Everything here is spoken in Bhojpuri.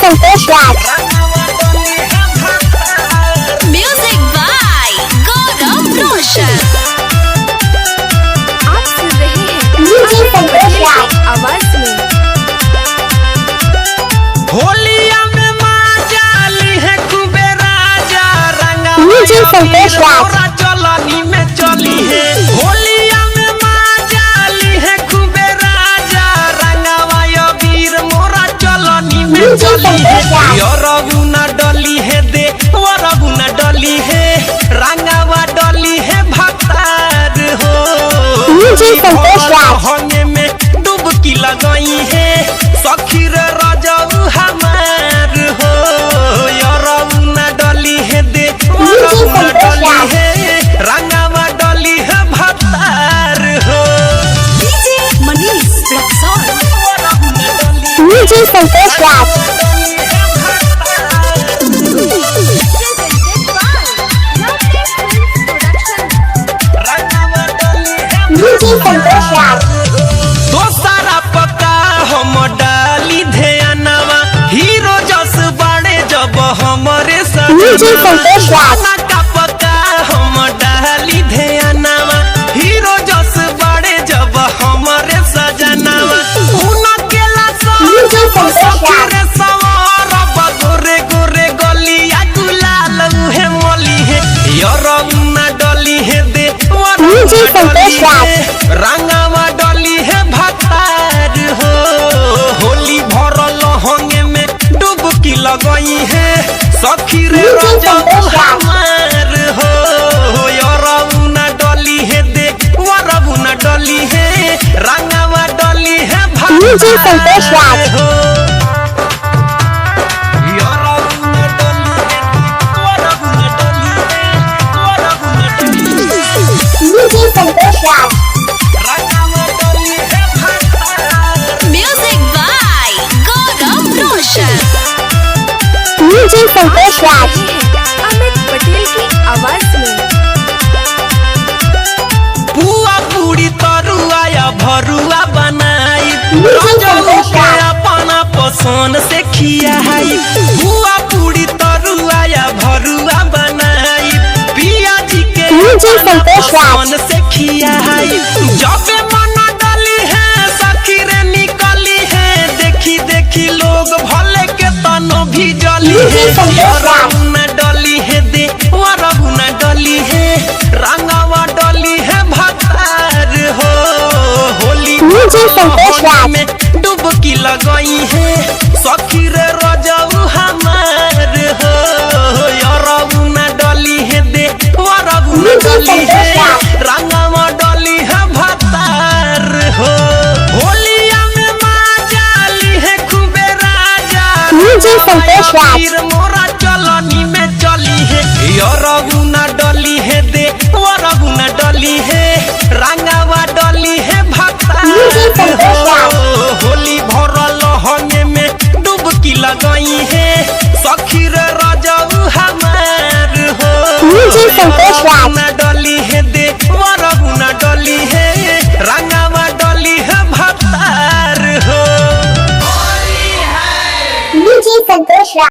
Santosh Raj. Music by Gaurav रोशन। आप सुन रहे हैं डीजे संतोष राज आवाज में। होलिया में माजाली है खूबे राजा रंगा डीजे संतोष राज चलनी में चली है। होलिया में माजाली है खूबे राजा रंगावा वीर मोरा चलनी में चली है। रघुना डली है दे वो रघुना डली है रंगावा डली है भक्तार हो। डीजे संतोष राज होने में डुबकी लगाई है सखी रे राजा हमार हो। रघुना डली है दे रघुना डली है रंगावा डली है भक्तार हो। डीजे मनीष रक्सौल। डीजे संतोष राज डीजे संतोष राज दोसारा पका हम डाली ध्यानवा हीरो जस बड़े जब हमारे डीजे संतोष राज का पका हम डाली ध्यानवा हीरो जस बड़े जब हमारे सजनवा उनकेला डीजे संतोष राज सवार गोरे गोरे गलिया गुलाल है मोली है यरौना डली है दे डीजे संतोष राज रंगावा डली है भतार हो। होली भरल होंगे में डुबकी लगई है सखी रे राजा हमार हो। यरौना डली है दे वरबुना डली है रंगावा डली है डीजे संतोष राज हो। यरौना डली है वरबुना डली है वरबुना डली है डीजे संतोष राज रंगावा डली है भतार। Music by Gaurav Roshan. DJ Santosh Raj Amit Patel की आवाज में। पुआ पूरी तरुआ या भरुआ बनाई अपना पसंद से खियाई। पुआ पूरी तरुआ या भरुआ बनाई पिया जी के डीजे संतोष राज पसंद से खियाई। जब मन डली है सखी रे निकली है देखी देखी लोग भले के तनो भी जली है। डीजे संतोष राज रंगना डली है दे रघुना डली है रंगावा डली है भतार हो। होली डीजे संतोष राज में डुबकी लगई